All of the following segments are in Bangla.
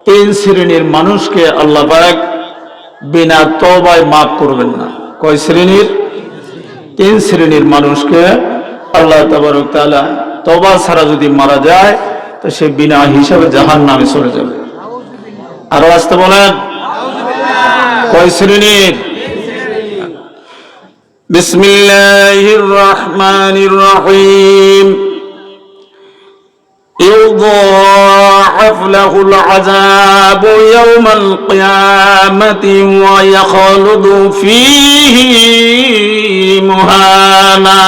তিন শ্রেণীর মানুষকে আল্লাহ পাক বিনা তওবায় মাফ করবেন না। কয় শ্রেণীর? তিন শ্রেণীর মানুষকে আল্লাহ তাবারক তাআলা তওবা ছাড়া যদি মারা যায় তো সে বিনা হিসাবে জাহান্নামে চলে যাবে। আরো আসতে বলেন, কয় শ্রেণীর? বিসমিল্লাহির রহমানির রহিম। يضاعف له العذاب يوم القيامة ويخلد فيه مهانا।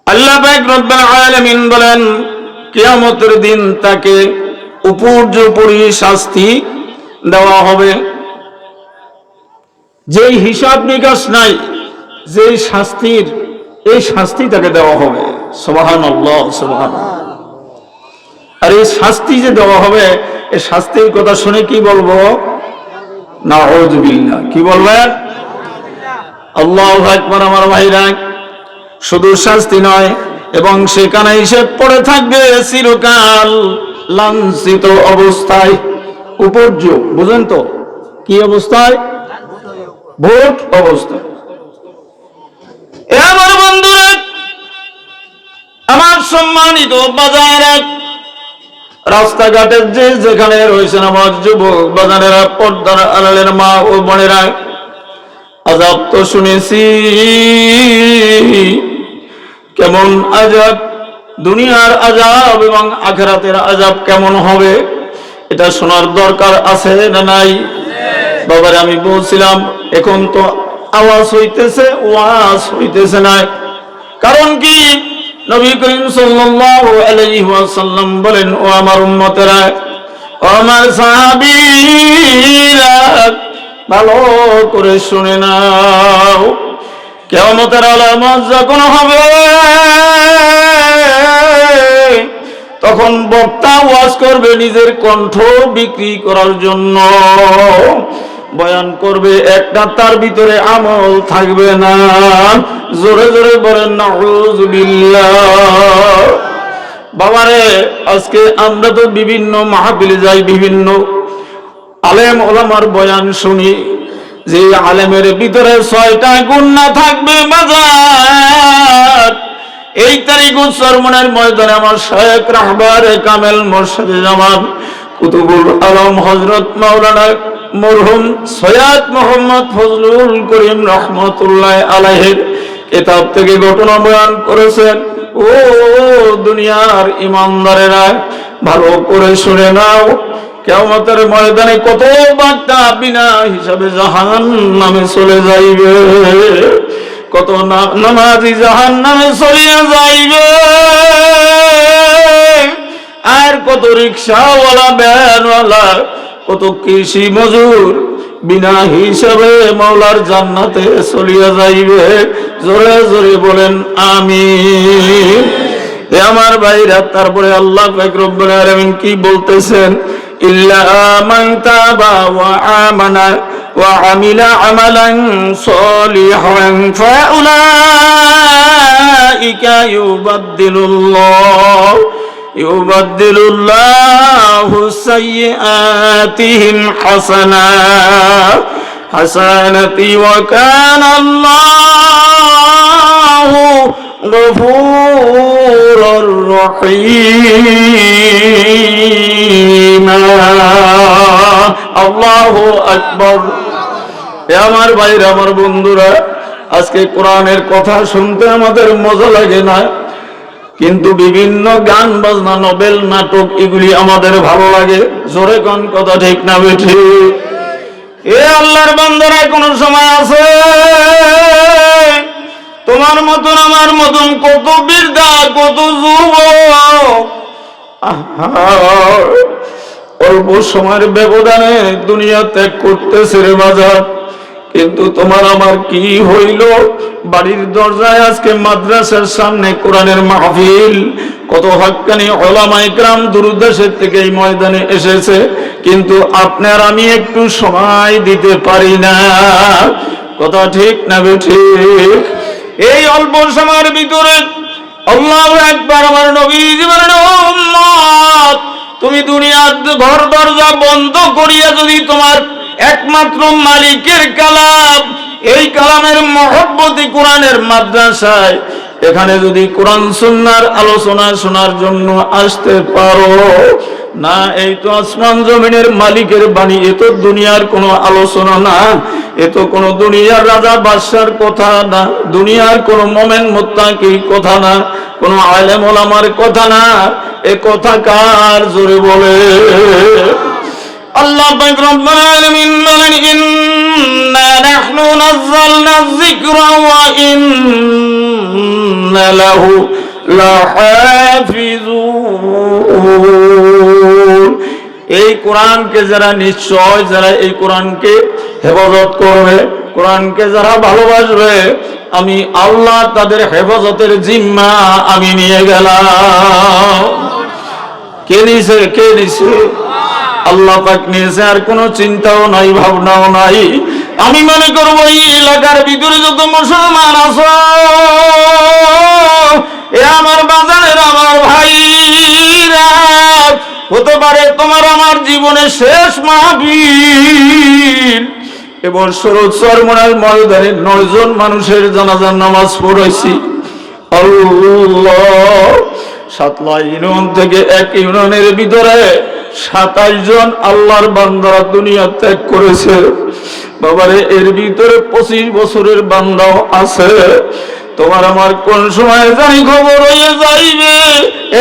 আল্লাহ পাক রব্বুল আলামিন বলেন, কিয়ামতের দিন তাকে উপর্যুপরি শাস্তি দেওয়া হবে। যেই হিসাব নিকাশ নাই, যেই শাস্তির, এই শাস্তি তাকে দেওয়া হবে। সুবহানাল্লাহ, সুবহানাল্লাহ। আর এই শাস্তি যে দেওয়া হবে, এই শাস্তির কথা শুনে কি বলবো? নাউযু বিল্লাহ। কি বলবেন? আল্লাহু আকবার। আমার ভাইরা, শুধু শাস্তি নয়, এবং সেখানে এসে পড়ে থাকবে চিরকাল লাঞ্ছিত অবস্থায়। উপর্য বুঝেন তো কি অবস্থায়? ভোট অবস্থায়। আমার বন্ধুরা, আমার সম্মানিত বাজারেরা, রাস্তাঘাটের যে যেখানে রয়েছেন আমার যুবক বাজারেরা, পর্দার আড়ালের মা ও বোনেরা, আযাব তো শুনেছি। কেমন আযাব, দুনিয়ার আযাব এবং আখিরাতের আযাব কেমন হবে, এটা শোনার দরকার আছে না নাই? বাবারে, আমি বলছিলাম এখন তো আওয়াজ হইতেছে, ওয়াজ হইতেছে না। কারণ কি? নবী করিম সাল্লাল্লাহু আলাইহি ওয়াসাল্লাম বলেন, ও আমার উম্মতেরা, ও আমার সাহাবীরা, ভালো করে শুনে নাও। কিয়ামতের আলামত যখন হবে, তখন বক্তা ওয়াজ করবে নিজের কণ্ঠ বিক্রি করার জন্য, বয়ান করবে একটা, তার ভিতরে আমল থাকবে না। জোরে জোরে বলেন নাউযু বিল্লাহ। বাবারে, আজকে আমরা তো বিভিন্ন মাহফিলে যাই, বিভিন্ন আলেম ওলামার বয়ান শুনি, যে আলেমের ভিতরে 6টা গুণ না থাকবে বাজার। এই তারিখ চরমনের ময়দানে আমার শায়েখ রাহবারে কামেল মুর্শিদে জামান কুতুবুল আলম হযরত মাওলানা মরহুম সৈয়দ মোহাম্মদ ফজলুল করিম রহমতুল্লাহ আলাইহির কিতাব থেকে ঘটনা বয়ান করেছেন। ও দুনিয়ার ইমানদারেরা, ভালো করে শুনে নাও। কিয়ামতের ময়দানে কত বান্দা বিনা হিসাবে জাহান্নামে চলে যাইবে, কত নামাজি জাহান্নামে চলে যাইবে, আর কত রিকশাওয়ালা, ভ্যানওয়ালা, কত কৃষি মজুর বিনা হিসাবে মাওলার জান্নাতে চলিয়া যাইবে। জোরে জোরে বলেন আমিন। এ আমার ভাইরা, তারপরে আল্লাহ পাক রব্বুল আলামিন কি বলতেছেন? ইল্লা মান তাবা ওয়া আমানা ওয়া আমিলা আমালান সলিহান ফাউলাইকা ইউবাদদিলুল্লাহু সাইয়্যাতিহিম হাসানাতি ওয়া কানা আল্লাহু গফুরুর রহিম। আল্লাহু আকবার। এ আমার ভাইরা, আমার বন্ধুরা, আজকে কোরআনের কথা শুনতে আমাদের মজা লাগে না, কিন্তু বিভিন্ন গান বাজনা, নোবেল, নাটক, এগুলি আমাদের ভালো লাগে। জোরে কোন কথা ঠিক না বেঠি? এ আল্লাহর বান্দারা, কোন সময় আছে তোমার মতন আমার মতন কত বৃদ্ধা, কত যুবক অল্প সময়ের ব্যবধানে দুনিয়া ত্যাগ করতেছে রে বাজার। কিন্তু তোমার আমার কি হইল? বাড়ির দরজায় আজকে মাদ্রাসার সামনে কোরআনের মাহফিল, কত হাক্কানি উলামা ইকরাম দূরদেশের থেকে এই ময়দানে এসেছে, কিন্তু আপনার আমি একটু সময় দিতে পারি না। কথা ঠিক না বেঠিক? এই অল্প সময়ের ভিতরে আল্লাহু আকবার। আমার নবীজি বলেন, ও উম্মত, তুমি দুনিয়ার ঘর দরজা বন্ধ করিয়া যদি তোমার একমাত্র মালিকের কালাম, এই কালামের মহব্বতে কোরআনের মাদ্রাসায় এখানে যদি কোরআন সুন্নাহর আলোচনা শোনার জন্য আসতে পারো না, এই তো আসমান জমিনের মালিকের বাণী, এ তো দুনিয়ার কোনো আলোচনা না, এ তো কোনো দুনিয়ার রাজা বাদশার কথা না, দুনিয়ার কোনো মোমেন মুত্তাকির কথা না, কোনো আলেম ওলামার কথা না, এ কথা কার? জোরে বলে। আল্লাহ পাক রব্বুল আলামিন বলেন, ইন্না নাহনু নাযালনা যিকরা ওয়া ইন্না লাহু লাহাফিজুন। এই কোরআনকে যারা নিশ্চয়, যারা এই কোরআনকে হেফাজত করবে, কোরআনকে যারা ভালোবাসবে, আমি আল্লাহ তাদের হেফাজতের জিম্মা আমি নিয়ে গেলাম। কে নিছে? কে নিছে? আল্লাহ পাক নিয়েছে, আর কোনো চিন্তাও নাই, ভাবনাও নাই। আমি মনে করবো এই এলাকার ভিতরে যত মুসলমান আছো, এ আমার বাজারের আমার ভাইরা, হতে পারে তোমার আমার জীবনের শেষ মাহফিল। এবার শরৎ চরমনার ময়দানে 9 জন মানুষের জানাজার নামাজ পড়াইছি। আল্লাহ, 7 ইউনিয়ন থেকে এক ইউনিয়নের ভিতরে 27 জন আল্লাহর বান্দারা দুনিয়া ত্যাগ করেছে। বাবারে, এর ভিতরে 25 বছরের বান্দাও আছে। তোমার আমার কোন সময় জানি খবর হয়ে যাইবে।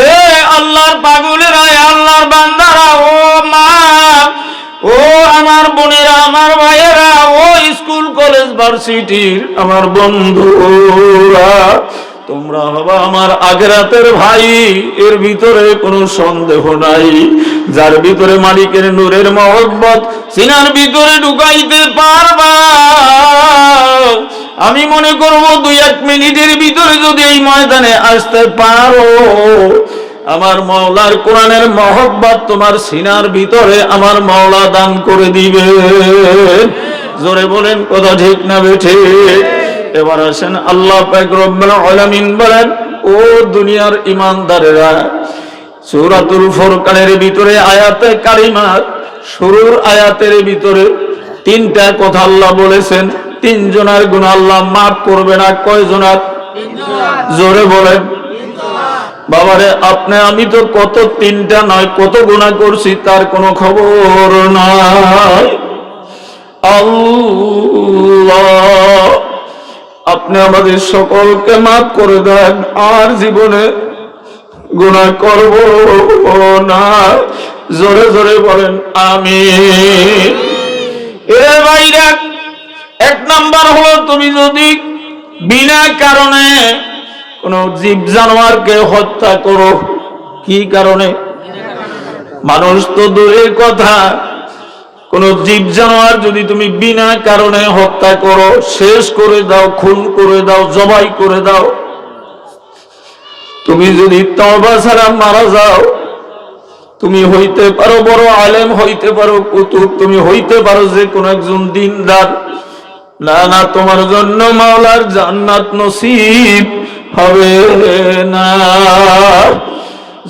এ আল্লাহর পাগলেরা, আল্লাহর বান্দারা, ও মা, ও আমার বোনেরা, আমার ভাইয়েরা, ও স্কুল কলেজ ভার্সিটির আমার বন্ধুরা, তোমরা হবা আমার আখিরাতের ভাই। এর ভিতরে কোনো সন্দেহ নাই। যার ভিতরে মালিকের নূরের মহব্বত সিনার ভিতরে ঢুকাইতে পারবা, আমি মনে করব 2-1 মিনিটের ভিতরে যদি এই ময়দানে আসতে পারো, আমার মাওলার কোরআনের মহব্বত তোমার সিনার ভিতরে আমার মাওলা দান করে দিবে। জোরে বলেন, কথা ঠিক না বেঠিক? এবার আসেন, আল্লাহ পাক রব্বুল আলামিন বলেন, ও দুনিয়ার ঈমানদারেরা, সূরাতুল ফুরকানের ভিতরে আয়াতে কারিমা শুরুর আয়াতের ভিতরে 3টা কথা আল্লাহ বলেছেন। 3 জনের গুনাহ আল্লাহ মাফ করবে না। কয় জনের? 3 জন। জোরে বলেন। বাবারে, আপনি আমি তো কত 3টা নয় কত গুনাহ করছি, তার কোনো খবর নাই। আল্লাহ, আপনি আমাদের সকলকে মাফ করে দেন, আর জীবনে গুনাহ করব না। জোরে জোরে বলেন আমিন। এ ভাইরা, 1 নাম্বার হলো, তুমি যদি বিনা কারণে কোন জীব জানোয়ারকে হত্যা করো, কি কারণে? মানুষ তো দূরের কথা, কোন জীব জানোয়ার যদি তুমি বিনা কারণে হত্যা করো, শেষ করে দাও, খুন করে দাও, জবাই করে দাও, তুমি যদি তওবা ছাড়া মারা যাও, তুমি হইতে পারো বড় আলেম, হইতে পারো কুতুব, তুমি হইতে পারো যে কোন একজন দিনদার, না না, তোমার জন্য মাওলার জান্নাত নসিব হবে না।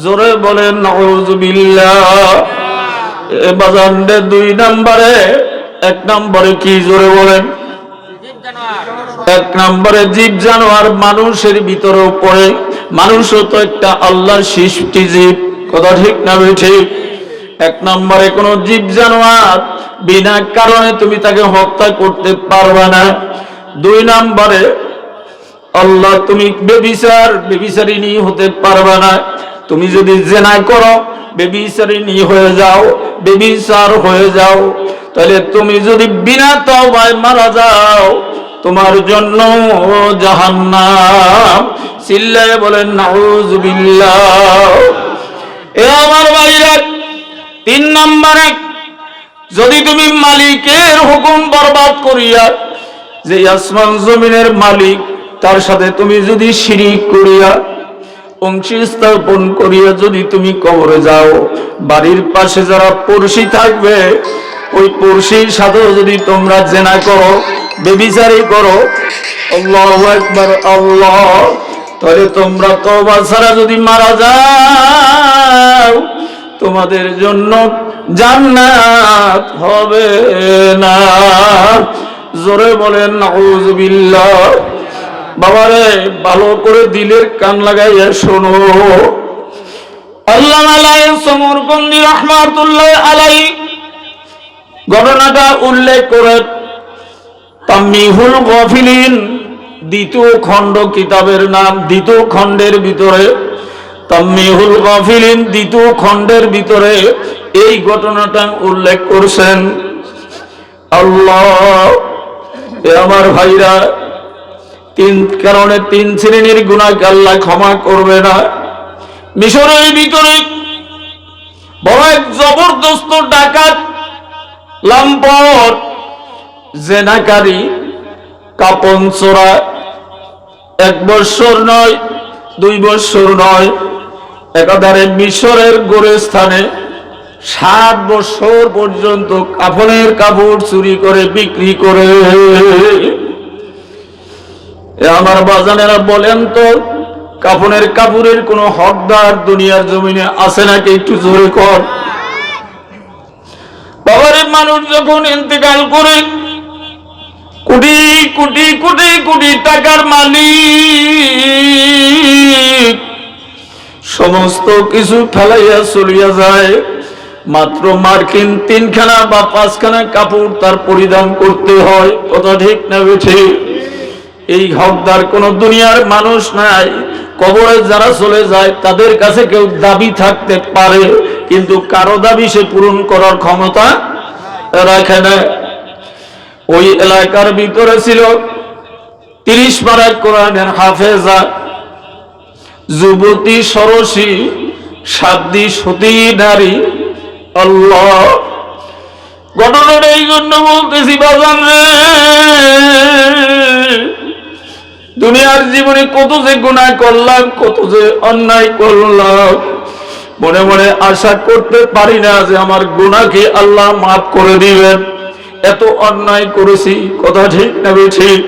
জোরে বলেন নাউযুবিল্লাহ। বাজানদের 2 নম্বরে, 1 নম্বরে কি? জোরে বলেন। 1 নম্বরে জীব জানোয়ার মানুষের ভিতরেও পড়ে। মানুষও তো একটা আল্লাহর সৃষ্টি জীব, কথা ঠিক না ঠিক? 1 নম্বরে কোন জীব জানোয়ার বিনা কারণে তুমি তাকে হত্যা করতে পারবে না। 2 নম্বরে আল্লাহ, তুমি বেবিচারিণী হতে পারবে না। তুমি যদি জিনা করো, বেবিচারিণী হয়ে যাও, বেবিচার হয়ে যাও, তাহলে তুমি যদি বিনা তওবায় মারা যাও, তোমার জন্য জাহান্নাম। চিল্লায়ে বলেন নাউযুবিল্লাহ। এ আমার ভাইরা, 3 নম্বরে, যদি তুমি মালিকের হুকুম বরবাদ করিয়া, যে আসমান জমিনের মালিক, তার সাথে তুমি যদি শিরিক করিয়া, অংশী স্থাপন করিয়া যদি তুমি কবরে যাও, বাড়ির পাশে যারা পড়শি থাকবে, ওই পড়শির সাথেও যদি তোমরা জিনা করো, ব্যভিচারী করো, আল্লাহু আকবার, আল্লাহ, তাহলে তোমরা তওবা ছাড়া যদি মারা যাও তোমাদের জন্য জান্নাত হবে না। জোরে বলেন নাউযুবিল্লাহ। বাবারে ভালো করে দিলের কান লাগাইয়া শোনো। আল্লামা আলাইহিস সমরকন্দি রাহমাতুল্লাহ আলাইহি ঘটনাটা উল্লেখ করে তামমিহুল গাফিলিন দ্বিতীয় খণ্ড, কিতাবের নাম দ্বিতীয় খণ্ডের ভিতরে তামমিহুল গাফিলিন দ্বিতীয় খণ্ডের ভিতরে এই ঘটনাটা উল্লেখ করছেন। আল্লাহ, এ আমার ভাইরা, তিন কারণে তিন শ্রেণীর গুনাহকে আল্লাহ ক্ষমা করবে না। মিশরের ভিতরে বড় এক জবরদস্ত ডাকাত, লাম্পট, জেনাকারী, কাপন চোরা, 1 বৎসর নয় 2 বৎসর নয়, একাধারে মিশরের গোরস্থানে 7 বছর পর্যন্ত কাফনের কাপড় চুরি করে বিক্রি করে। আমার বাজানেরা বলেন তো, কাফনের কাপড়ের কোন হকদার দুনিয়ার জমিনে আছে নাকি? একটু জোরে কর। বাবারে, মানুষ যখন ইন্তেকাল করে কোটি কোটি কোটি কোটি টাকার মালিক, সমস্ত কিছু ফেলাইয়া চলিয়া যায়, মাত্র মার্কিন 3খানা বা 5খানা কাপড় তার পরিধান করতে হয়। কথা ঠিক না বেঠে? এই হকদার কোন দুনিয়ার মানুষ নাই। কবরে যারা চলে যায় তাদের কাছে কেউ দাবি থাকতে পারে, কিন্তু কারো দাবি সে পূরণ করার ক্ষমতা রাখে না। ওই এলাকার ভিতরে ছিল 30 পারা কোরআনের হাফেজা, যুবতী, সরসী, সাধ্বী, সতী নারী। আল্লাহ, ঘটনাটা এই জন্য বলতেছি বাজান রে, দুনিয়ার জীবনে কত যে গুনাহ করলাম, কত যে অন্যায় করলাম, মনে মনে আশা করতে পারি না যে আমার গুনাহকে আল্লাহ মাফ করে দিবেন। এত অন্যায় করেছি। কথা ঠিক না ঠিক?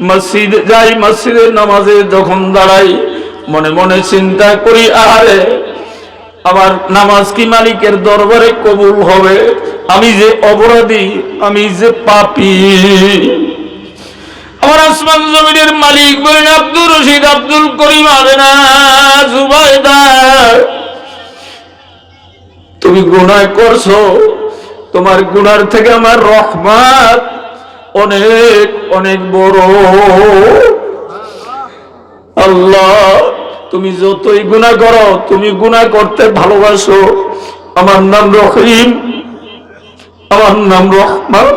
মসজিদ যাই, মসজিদের নামাজে যখন দাঁড়াই, মনে মনে চিন্তা করি, আরে আমার নামাজ কি মালিকের দরবারে কবুল হবে? আমি যে অপরাধী, আমি যে পাপী। আমার আসমান জমিনের মালিক বলেন, আব্দুর রশিদ, আব্দুল করিম, আরেনা, জুবাইদা, তুমি গুনাহ করছো, তোমার গুনার থেকে আমার রহমত অনেক অনেক বড়। আল্লাহ, তুমি যতই গুনাহ করো, তুমি গুনাহ করতে ভালোবাসো। আমার নাম রহিম, আমার নাম রহমান,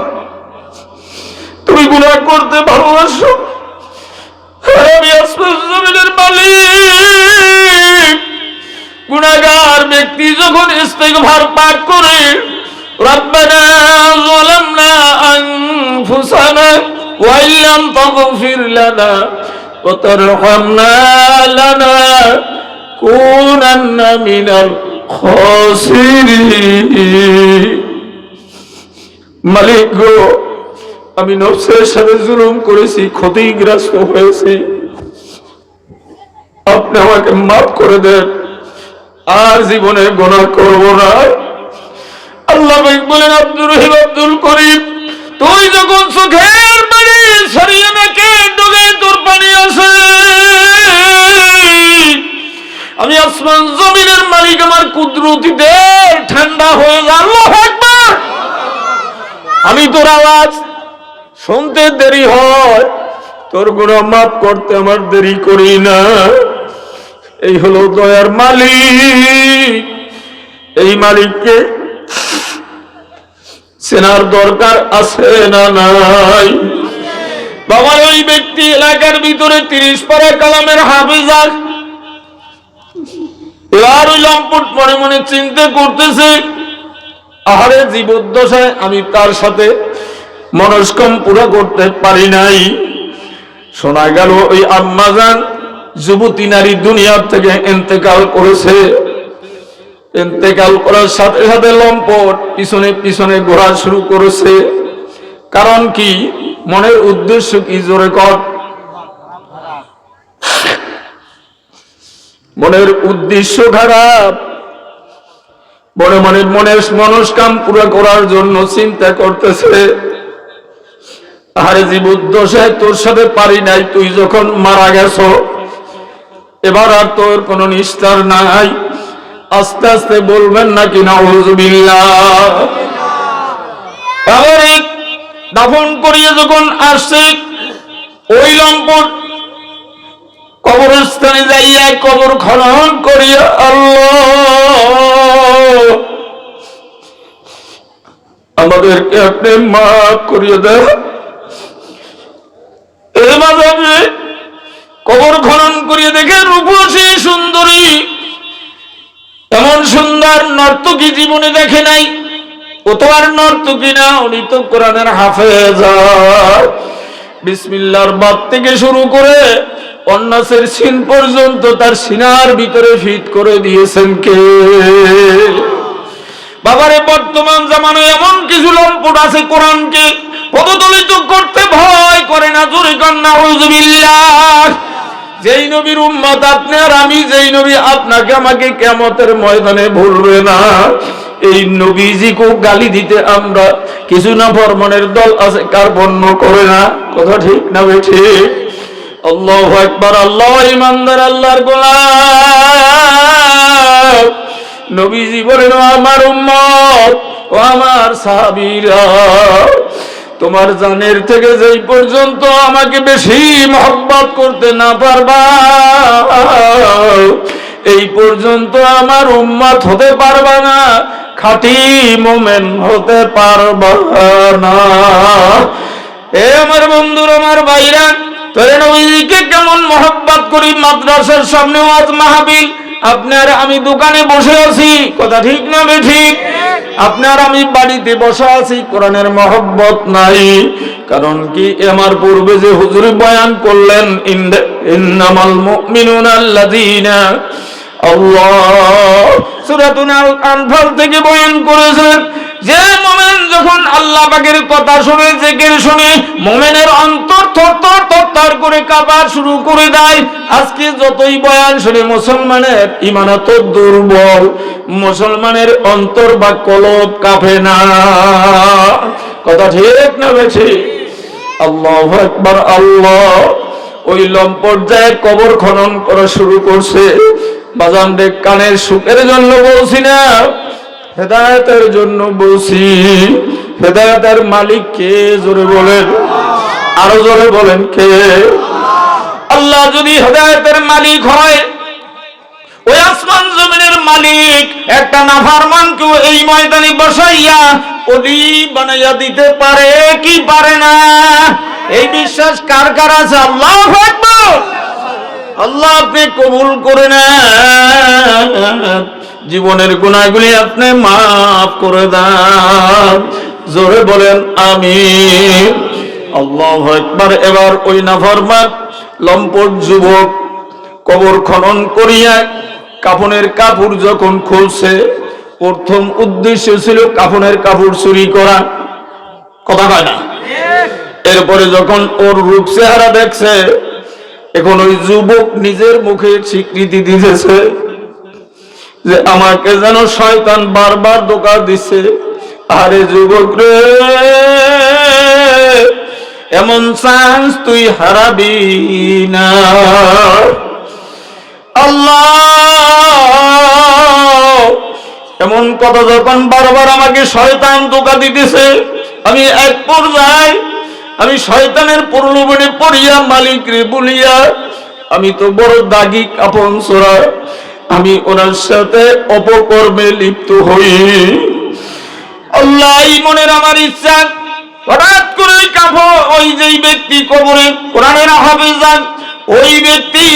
তুমি গুনাহ করতে ভালোবাসো। আমি আসমান জমিনের মালিক। গুনাহগার ব্যক্তি যখন ইস্তিগফার পাঠ করে, রব্বানা যালামনা আনফুসানা ওয়া ইল্লাম তাগফির লানা ওয়া তারহামনা লানাকুনান্না মিনাল খাসিরিন। মালিক গো, আমি নফসের সাথে জুলুম করেছি, ক্ষতিগ্রস্ত হয়েছি, আপনি আমাকে মাফ করে দেন, আর জীবনে গুনাহ করব না। আল্লাহ বলেন, আব্দুর রহিম, আব্দুল করিম, তুই যখন চোখের পানি সরিয়ে নাকে ডুবে তোর পানি আসে, আমি আসমান জমিনের মালিক আমার কুদরতিতে ঠান্ডা হয়ে যায়। আল্লাহু আকবার। আমি তোর আওয়াজ শুনতে দেরি হয়, তোর গুনাহ মাফ করতে আমার দেরি করি না। এই হলো দয়ার মালিক। এই মালিককে চেনার দরকার আছে না নাই? বাবা, ওই ব্যক্তি এলাকার ভিতরে 30 পারা কালামের হাফেজা, এবার ওই লম্পট মনে মনে চিন্তা করতেছে, আহারে জীবদ্দশায় আমি তার সাথে মনস্কাম পুরা করতে পারি নাই। শোনা গেল ওই আম্মাজান যুবতী নারী দুনিয়ার থেকে ইন্তেকাল করেছে। ইন্তেকাল করার সাথে সাথে লম্পট পিছনে পিছনে ঘোরা শুরু করেছে। কারণ কি? মনের উদ্দেশ্য কি? জোরে কর। মনের উদ্দেশ্য খারাপ, মনের মনস্কাম পুরো করার জন্য চিন্তা করতেছে, আরে জীবদ্দশায় তোর সাথে পারি নাই, তুই যখন মারা গেছো এবার আর তোর কোনো নিস্তার নাই। আস্তে আস্তে বলবেন নাকি নাউযুবিল্লাহ। দাফন করিয়ে যখন আসছে ওই লম্পট কবরস্থানে যাইয়া কবর খনন করিয়া আল্লাহ আমাদেরকে আপনি মাফ করিয়ে দেন। এর মাঝে কবর খনন করিয়ে দেখে রূপসী সুন্দরী, এমন সুন্দর নর্তকী জীবনে দেখে নাই। ও তো আর নর্তকী না, উনি তো কোরআনের হাফেজ। বিসমিল্লাহর বাদ থেকে শুরু করে অন্নাসের সিন পর্যন্ত তার সিনার ভিতরে ফিট করে দিয়েছেন কে? বাবারে, বর্তমান জামানায় এমন কিছু লম্পট আছে কোরআনকে পদদলিত করতে ভয় করে না। জোরে কান নাউযুবিল্লাহ। যেই নবীর উম্মত আপনি আর আমি, যেই নবী আপনাকে আমাকে কিয়ামতের ময়দানে ভুলবে না, এই নবীজিকে গালি দিতে আমরা কিছু না ফরমানের দল আছে কার্পণ্য করে না। কথা ঠিক না ঠিক? আল্লাহু আকবার। আল্লাহ ইমানদার আল্লাহর গোলাম। নবীজি বলেন, আমার উম্মত ও আমার সাহাবীরা, তোমার জানের থেকে যেই পর্যন্ত আমাকে বেশি মহব্বত করতে না পারবা এই পর্যন্ত আমার উম্মত হতে পারবা না, খাঁটি মুমিন হতে পারবা না। এ আমার বন্ধুরা, আমার ভাইরা, তোরে নবীকে কেমন মহব্বত করি। মাদ্রাসার সামনে ওয়াজ মাহফিল, আপনার আমি দোকানে বসে আছি, কথা ঠিক না ঠিক? আপনার আমি বাড়িতে বসে আছি, কোরআনের মহব্বত নাই। কারণ কি, আমার পূর্বে যে হুজুর বয়ান করলেন, ইন্নামাল মুমিনুনা আল্লাযীনা, আল্লাহ সূরাতুল আনফাল থেকে বয়ান করেছেন যে মুমিন যখন আল্লাহ পাকের কথা শুনে, জিকির শুনে, মুমিনের অন্তর থরথর করে কাঁপা শুরু করে দেয়। আজকে যতই বয়ান শুনে মুসলমানের ঈমান এত দুর্বল, মুসলমানের অন্তর বা কলব কাঁপে না। কথা ঠিক না বেশি? আল্লাহু আকবার। আল্লাহ ওই লম্পট যায় কবর খনন করা শুরু করছে। বাজান রে, কানের সুখের জন্য বলছি না, হেদায়েতের জন্য বলছি। হেদায়েতের মালিক কে? জোরে বলেন, আরো জোরে বলেন কে? আল্লাহ যদি হেদায়েতের মালিক হয়, ওই আসমান জমিনের মালিক একটা নাফরমানকে এই ময়দানে বসাইয়া ওলি বানাইয়া দিতে পারে কি পারে না? এই বিশ্বাস কার কার আছে? আল্লাহু আকবার। আল্লাহ আপনি কবুল করে নেন, জীবনের গুনাহগুলি আপনি মাফ করে দেন। জোরে বলেন আমিন। আল্লাহু আকবার। এবার ওই নাফরমান লম্পট যুবক কবর খনন করিয়া কাফনের কাপড় যখন খুলছে, প্রথম উদ্দেশ্য ছিল কাফনের কাপড় চুরি করা। কথা কয় না? এরপরে যখন ওর রূপ চেহারা দেখছে, এখন ওই যুবক নিজের মুখে স্বীকৃতি দিতেছে যে আমাকে যেন শয়তান বারবার ধোঁকা দিচ্ছে। আরে যুবক রে, এমন চান্স তুই হারাবি না। আল্লাহ এমন কথা যখন বারবার আমাকে শয়তান ধোঁকা দিতেছে, আমি এক পর্যায়ে আমি শয়তানের প্রলোভনে পড়িয়া মালিক রে বলিয়া, আমি তো বড় দাগি কাফন চোরা, আমি ওনার সাথে অপকর্মে লিপ্ত হই। আল্লাহ মনের আমার ইচ্ছা, হঠাৎ করে ওই যেই ব্যক্তি কবরে কোরআনের হাফেজ, ওই ব্যক্তি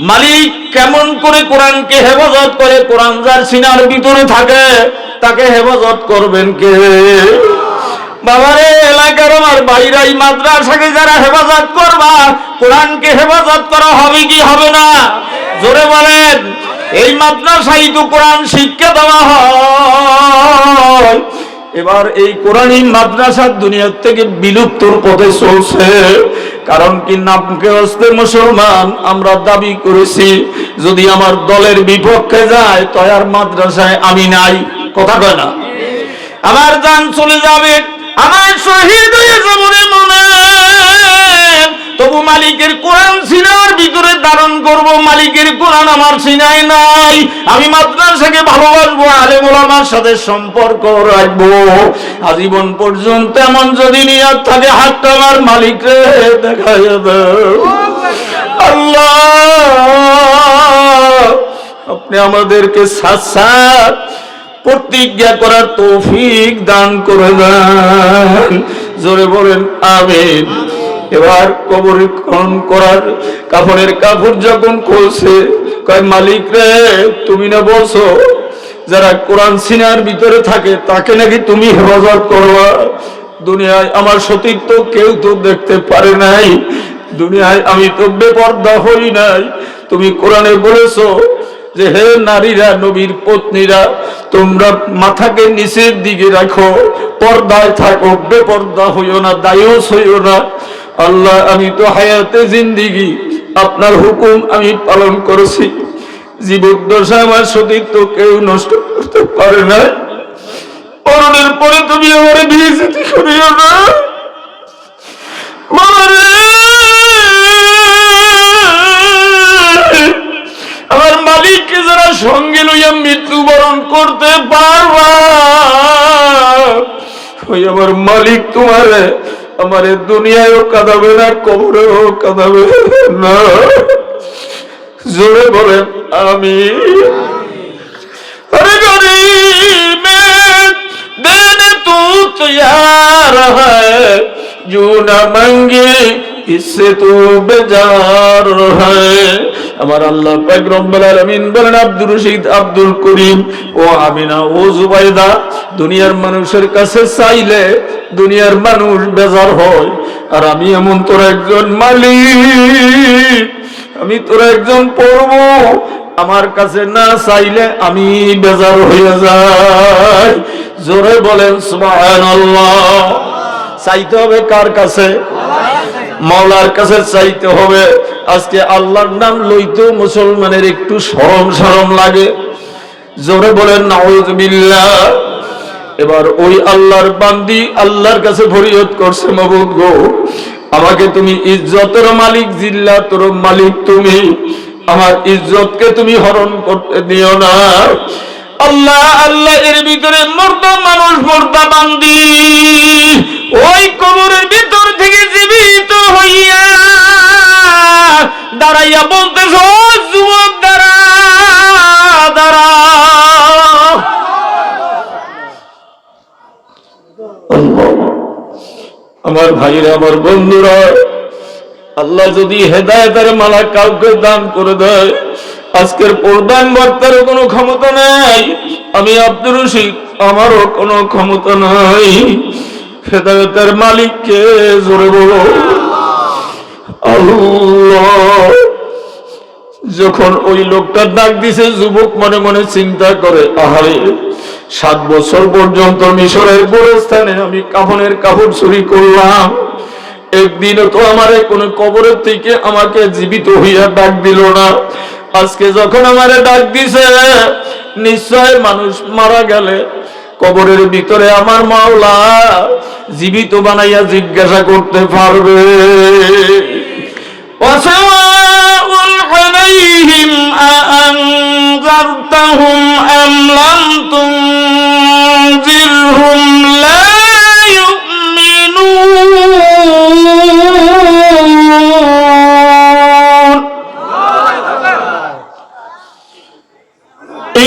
মালিক কেমন করে কোরআনকে হেফাজত করে? কোরআন যার সিনার ভিতরে থাকে তাকে হেফাজত করবেন কে? বাবারে, এলাকার আমার ভাইরাই মাদ্রাসাকে যারা হেফাজত করবা, কোরআনকে হেফাজত করা হবে কি হবে না? জোরে বলেন। এই মাদ্রাসায় তো কোরআন শিক্ষা দেওয়া হয়। এবার এই কোরআনী মাদ্রাসা দুনিয়া থেকে বিলুপ্তর পথে চলছে। কারণ কি, নামকে হস্তে মুসলমান আমরা দাবি করেছি, যদি আমার দলের বিপক্ষে যায় তো আর মাদ্রাসায় আমি নাই। কথা কয় না? আমার জান চলে যাবে, আমার শহীদ হয়ে যাবে মনে, তবু মালিকের কোরআন সিনার ভিতরে ধারণ করব। মালিকের কোরআন আমার সিনায় নাই। আমি মাদ্রাসাকে ভালোবাসবো, আলেম ওলামার সাথে সম্পর্ক রাখবো আজীবন পর্যন্ত। এমন যদি নিয়ত থাকে, হাতটা আমার মালিকরে দেখায় দাও। আল্লাহ, আপনি আমাদেরকে সাথ প্রতিজ্ঞা করার তৌফিক দান করে দেন। জোরে বলেন আমিন। এবার কবর খনন করার কাফনের কাপড় যখন খুলছে, কয় মালিক রে, তুমি না বলছো যারা কোরআন সিনার ভিতরে থাকে তাকে নাকি তুমি হেফাজত করবা। দুনিয়ায় আমার সতীর্থ কেউ তো দেখতে পারে নাই, দুনিয়ায় আমি তো বেপর্দা হই নাই। তুমি কোরআনে বলেছো যে হে নারীরা, নবীর পত্নীরা, তোমরা মাথাকে নিচের দিকে রাখো, পর্দায় থাকো, বেপর্দা হইও না, দায়ুস হইও না। আল্লাহ, আমি তো হায়াতে জিন্দিগি আপনার হুকুম আমি পালন করেছি। জীবদ্দশা আমার সতীর্থ কেউ নষ্ট করতে পারে না। মরণের পরে তুমি আমার বিয়ে যেতে করিও না। আমার মালিককে যারা সঙ্গে লইয়া মৃত্যুবরণ করতে পারবা, ওই আমার মালিক তোমারে আমারে দুনিয়ায়ও কাঁদাবে না, কবরেও কাঁদাবে না। জোরে বলেন আমি। अरे गरीब में देने तू तैयार है, जो न मांगे इससे तू बेजार है। আমার আল্লাহ পাক রব্বুল আলামিন বলেন, আব্দুর রশিদ, আব্দুল করিম ও আমিনা ও জুবাইদা, দুনিয়ার মানুষের কাছে চাইলে দুনিয়ার মানুষ বেজার হয়, আর আমি এমন তোর একজন মালিক, আমি তোর একজন প্রভু, আমার কাছে না চাইলে আমি বেজার হয়ে যাই। জোরে বলেন সুবহানাল্লাহ। চাইতে হবে কার কাছে? মাওলার কাছে চাইতে হবে। আজকে আল্লাহর নাম লইতেও মুসলমানের একটু শরম শরম লাগে। জোরে বলেন নাউযুবিল্লাহ। এবার ওই আল্লাহর বান্দি আল্লাহর কাছে ফরিয়াদ করছে, মাবুদ গো, আমাকে তুমি ইজ্জতের মালিক, জিল্লাতের মালিক তুমি, আমার ইজ্জতকে তুমি হরণ করতে দিও না। আল্লাহ আল্লাহ এর ভিতরে মুর্দা মানুষ, মুর্দা বান্দি ওই কবরের ভিতর থেকে জীবিত হইয়া দাঁড়াইয়া বলতেছ, যুবক দাঁড়া দাঁড়া। আমার ভাইরা, আমার বন্ধুরা, আল্লাহ যদি হেদায়েতের মালা কাউকে দান করে দেয়, আজকের প্রধান বক্তারও কোনো ক্ষমতা নাই, আমি আব্দুর রশিদ আমারও কোনো ক্ষমতা নাই। হেদায়েতের মালিককে জোরে বলো আল্লাহ। যখন ওই লোকটা ডাক দিছে, যুবক মনে মনে চিন্তা করে, আহারে 7 বছর পর্যন্ত মিশরের গোরস্থানে আমি কাফনের কাপড় চুরি করলাম, একদিনও তো আমারে কোনো কবরের থেকে আমাকে জীবিত হইয়া ডাক দিল না। আজকে যখন আমারে ডাক দিছে, নিশ্চয় মানুষ মারা গেলে কবরের ভিতরে আমার মাওলা জীবিত বানাইয়া জিজ্ঞাসা করতে পারবে। ওয়াসাওয়াউন আলাইহিম আআনজারতাহুম আম লাম তুনজিরহুম লা يؤمنون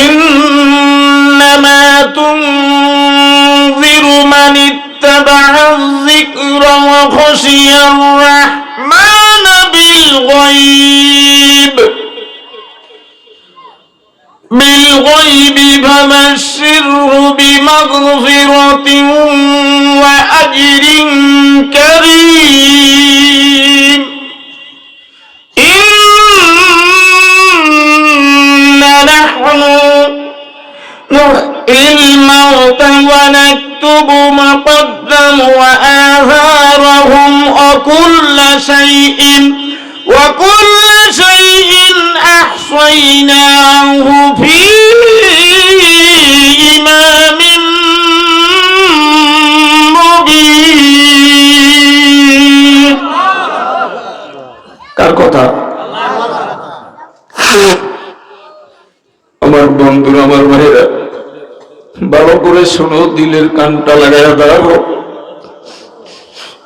إنما تنذر من اتبع الذكر وخشي الرحمن بالغيب فبشره بمغفرة وأجر كريم إنا نحن الموت ونكتب ما قدموا وآثارهم وكل شيء أحصيناه في إمام مبين কার কথা আমার বন্ধুরা আমার ভাইরা ভালো করে শোনো দিলের কানটা লাগাইয়া দাঁড়াবো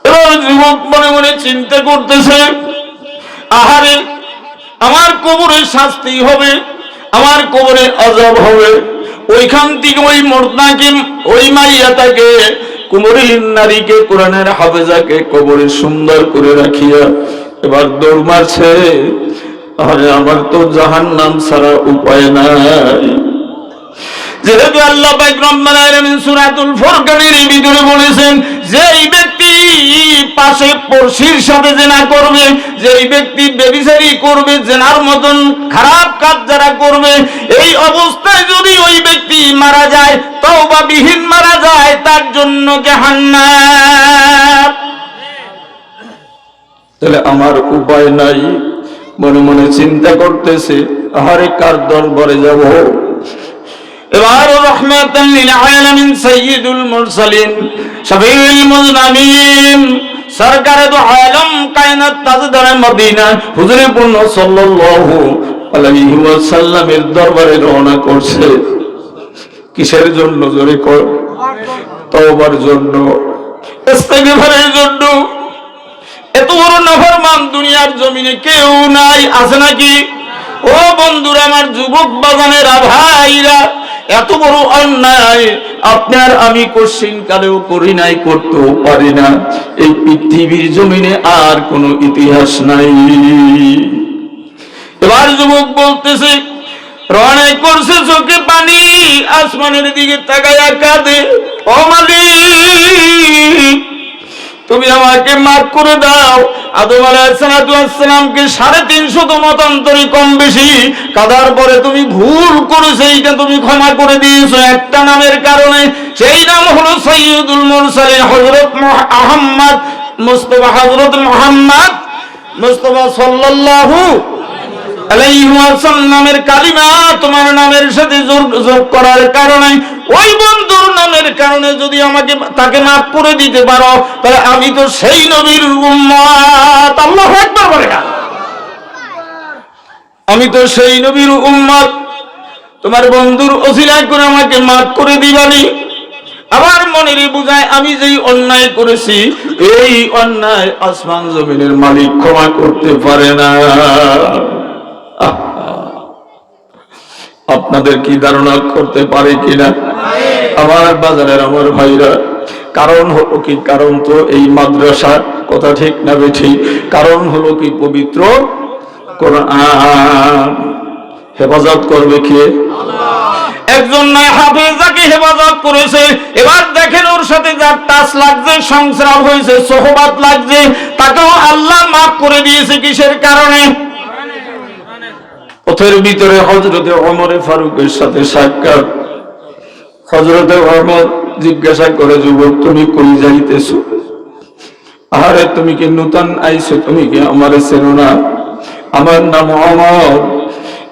এবার যুবক মনে মনে চিন্তা করতেছে আহারে আমার কবরে শাস্তি হবে আমার কবরে আযাব হবে ওইখান থেকে ওই মর্দাকে ওই মাইয়াটাকে কুমরিলিন নারীকে কোরআনের হাফেজাকে কবরে সুন্দর করে রাখিয়া এবার দৌড় মারছে আরে আমার তো জাহান্নাম ছাড়া উপায় নাই যেহেতু আল্লাহ পাক রব্বুল আলামিন সূরাতুল ফুরকানের ভিতরে বলেছেন যে এই ব্যক্তি পাশে পড়শির সাথে জিনা করবে যে এই ব্যক্তি ব্যভিচারী করবে জিনার মতন খারাপ কাজ যারা করবে এই অবস্থায় যদি ওই ব্যক্তি মারা যায় তওবা বিহীন মারা যায় তার জন্য জাহান্নাম তাহলে আমার উপায় নাই মনে মনে চিন্তা করতেছে আহারে কার দরবারে যাব এবার রাহমাতাল লিল আলামিন সাইয়্যিদুল মুরসালিন শফিউল মুযনিবিন সরকারে দু আলম কায়নাত তাজদার মদিনা হুজুরে পূর্ণ সাল্লাল্লাহু আলাইহি ওয়াসাল্লামের দরবারে রওনা করছে কিসের জন্য জোরে কর তওবার জন্য ইস্তিগফারের জন্য এত বড় নাফরমান দুনিয়ার জমিনে কেউ নাই আছে নাকি ও বন্ধুরা আমার যুবক বাজানেরা ভাইরা এত বড় অন্যায় আপনার আমি কোশ্চিন কালেও করি নাই করতেও পারি না এই পৃথিবীর জমিনে আর কোনো ইতিহাস নাই এবার যুবক বলতেছে রওনা করছে চোখে পানি আসমানের দিকে তাকায়া কাঁদে ও মালিক তুমি আমাকে মাফ করে দাও আদম আলাইহিস সালামকে 350 মতান্তরে কম বেশি কাদার পরে তুমি ভুল করেছো এইটা তুমি ক্ষমা করে দিয়েছো একটা নামের কারণে সেই নাম হলো সাইয়্যিদুল মুরসালিন হযরত মুহাম্মদ মুস্তাফা সাল্লাল্লাহু আলাইহি ওয়াসাল্লামের কালিমা তোমার নামের সাথে যোগ করার কারণে ওই বন্ধুর নামের কারণে যদি আমাকে তাকে মাফ করে দিতে পারো তাহলে আমি তো সেই নবীর উম্মত আল্লাহু আকবার বলে না আমি তো সেই নবীর উম্মত তোমার বন্ধুর ওসিলা করে আমাকে মাফ করে দিবানি আমার মনের বুঝায় আমি যেই অন্যায় করেছি এই অন্যায় আসমান জমিনের মালিক ক্ষমা করতে পারে না আপনাদের কি ধারণা করতে পারে কিনা আমার বাজারের আমার ভাইরা কারণ হলো কি কারণ তো এই মাদ্রাসা কথা ঠিক না বেঠিক কারণ হলো কি পবিত্র কোরআন হেফাজত করবে কে একজন নয় হাফেজাকে হেফাজত করেছে এবার দেখেন ওর সাথে যার টাচ লাগছে সংস্রাব হয়েছে সোহবাত লাগছে তাকেও আল্লাহ মাফ করে দিয়েছে কিসের কারণে পথের ভিতরে হযরতে ওমর ফারুকের সাথে সাক্ষাৎ হযরতে ওমর জিজ্ঞাসা করে যুবক তুমি কই যাইতেছো আরে তুমি কি নতুন আইছো তুমি কি আমারে চেনো না আমার নাম ওমর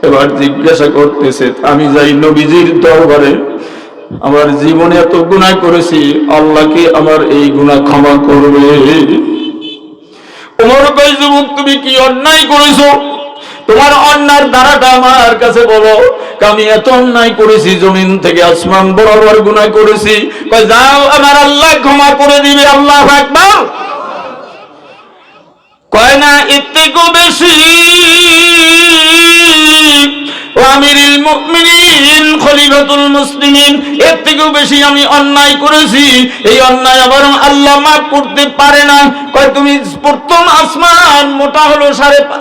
এবার জিজ্ঞাসা করতেছে আমি যাই নবীজির দরবারে আমার জীবনে এত গুনাহ করেছি আল্লাহ কি আমার এই গুনাহ ক্ষমা করবে ওমর কই যুবক তুমি কি অন্যায় করেছো তোমার অন্যায়ের দ্বারাটা আমার কাছে বলো আমি এত অন্যায় করেছি জমিন থেকে আসমান বরাবর গুনাহ করেছি কই যাও আমার আল্লাহ ক্ষমা করে দিবে আল্লাহু আকবার কয় না ইত্তেকো বেশি আমিরুল মুমিনিন খলিফাতুল মুসলিমিন এর থেকেও বেশি আমি অন্যায় করেছি এই অন্যায় আবার আল্লাহ মাফ করতে পারে না কয় তুমি প্রথম আসমান মোটা হলো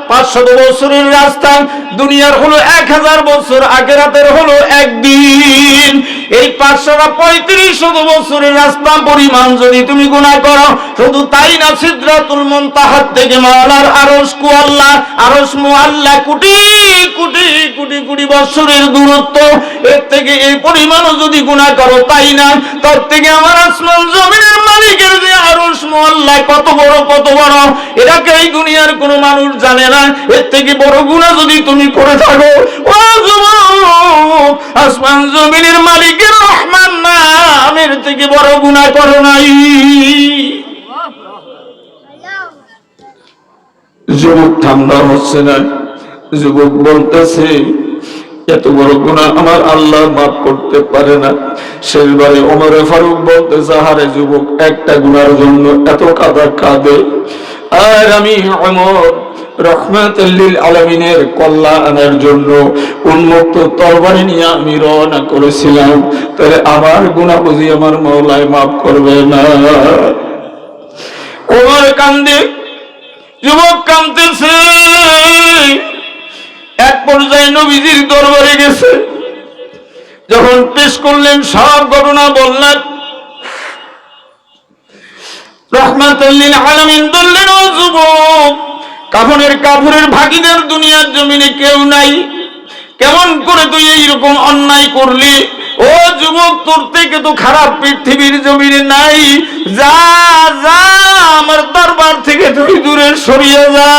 550 বছরের রাস্তা দুনিয়ার হলো 1000 বছর আখিরাতের হলো একদিন এই 535 বছরের রাস্তা পরিমাণ যদি তুমি গুনাহ করো, শুধু তাই না, সিদরাতুল মুনতাহা থেকে মাওলার আরশ কুয়াল্লা, আরশ মুআল্লা কোটি কোটি কোটি কোটি বছরের দূরত্ব, এর থেকে এই পরিমাণও যদি গুনাহ করো, তাই না, তার থেকে আমার আসমান জমিনের মালিকের যে আরশ মুআল্লা কত বড় কত বড়, এটাকে এই দুনিয়ার কোনো মানুষ জানে না। এর থেকে বড় গুনাহ যদি তুমি করে থাকো, ও যুবক, আসমান জমিনের মালিকের রহমান নামের থেকে বড় গুনাহ করো নাই। যুবক ঠান্ডা হচ্ছে না, যুবক বলতেছে এত বড় গুনাহ আমার আল্লাহ মাফ করতে পারে না। শেষবারে ওমর ফারুক বলতেছে, হারে যুবক, একটা গুনার জন্য এত কাঁদে। আর আমি ওমর রহমাতুল লিল আলামিনের কল্যাণের জন্য উন্মুক্ত তরবারি নিয়ে আমি রওনা করেছিলাম, তাহলে আমার গুনাহ বুঝি আমার মাওলাই মাফ করবে না? ওমর কান্দে, যুবক কাঁদতেছে। এক পর্যায়ে নবীজির দরবারে গেছে, যখন পেশ করলেন, সব ঘটনা বললেন, রহমাতুল লিল আলামিন বললেন, ও যুবক, কাফনের ভাগীদার দুনিয়ার জমিনে কেউ নাই, কেমন করে তুই এইরকম অন্যায় করলি? ও যুবক, তোর থেকে তো খারাপ পৃথিবীর জমিনে নাই, যা যা, আমার দরবার থেকে তুই দূরে সরিয়ে যা।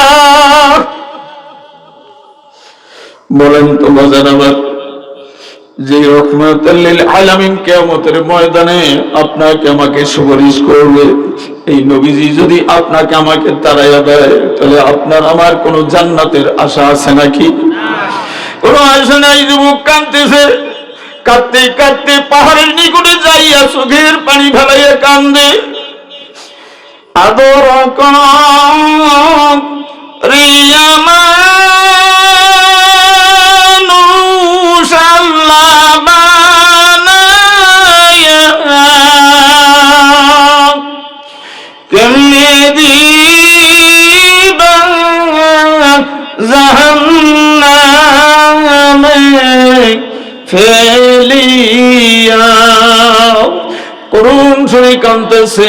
বলেন তো মজার আবার, যে রহমাতুল লিল আলামিন কিয়ামতের ময়দানে আপনাকে আমাকে সুপারিশ করবে, এই নবীজি যদি আপনাকে আমাকে তাড়াইয়া দেয়, তাহলে আপনার আমার কোন জান্নাতের আশা আছে নাকি? কোন আশা নাই। যুবক কাঁদতেছে, কাঁদতে কাঁদতে পাহাড়ের নিকটে যাইয়া চোখের পানি ফেলাইয়া কান্দে। আদর রিয়ামা করুণ শুনে কাঁদতেছে।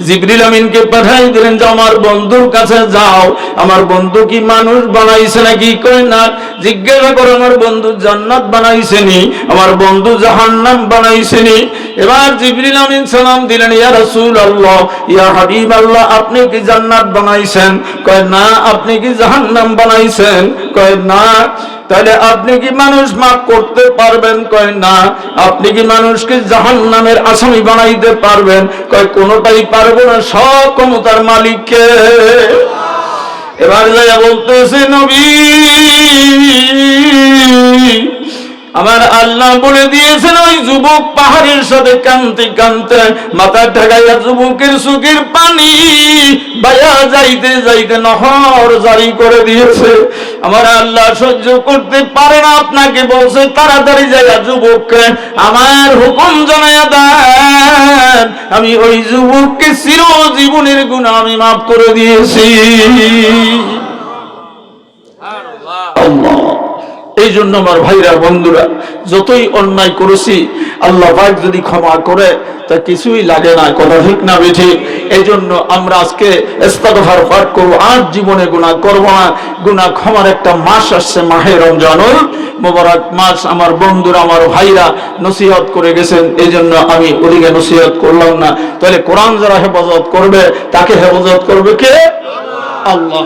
জিবরিল আমিনকে পাঠাই দিলেন যে আমার বন্ধুর কাছে যাও, আমার বন্ধু কি মানুষ বানাইছে নাকি? কই না। জিজ্ঞাসা করো, আমার বন্ধু জান্নাত বানাইছেনি, আমার বন্ধু জাহান্নাম বানাইছেনি? এবার জিবরিল আমিন সালাম দিলেন, ইয়া রাসূলুল্লাহ, ইয়া হাবিবাল্লাহ, আপনি কি জান্নাত বানাইছেন? কয় না। আপনি কি জাহান্নাম বানাইছেন? কয় না। তাহলে আপনি কি মানুষ মাফ করতে পারবেন? কয় না। আপনি কি মানুষকে জাহান্নামের আসামি বানাইতে পারবেন? কয় কোনোটাই পারবো না, সব ক্ষমতার মালিককে। এবার যাইয়া বলতেছে, নবী, আমার আল্লাহ বলে দিয়েছেন, ওই যুবক পাহাড়ের সাথে কাঁদতে কাঁদতে মাথা ঠেকাইয়া যুবকের চোখের পানি বাইয়া যাইতে যাইতে নহর জারি করে দিয়েছে। আমার আল্লাহ সহ্য করতে পারে না, আপনাকে বলছে তাড়াতাড়ি যাইয়া যুবককে আমার হুকুম জানাইয়া দেন, আমি ওই যুবককে চিরজীবনের গুনাহ আমি মাফ করে দিয়েছি। আল্লাহ। এই জন্য আমার ভাইরা বন্ধুরা, যতই অন্যায় করেছি আল্লাহ পাক যদি ক্ষমা করে তা কিছুই লাগে না, কথা ঠিক না বেঠিক? এই জন্য আমরা আজকে ইস্তিগফার পাঠ করব, আর জীবনে গুনাহ করব না। গুনাহ ক্ষমার একটা মাস আসছে, মাহে রমজানুল মুবারক মাস। আমার বন্ধুরা, আমার ভাইরা নসিহত করে গেছেন, এই জন্য আমি ওদিকে নসিহত করলাম না। তাহলে কোরআন যারা হেফাজত করবে, তাকে হেফাজত করবে কে? আল্লাহ।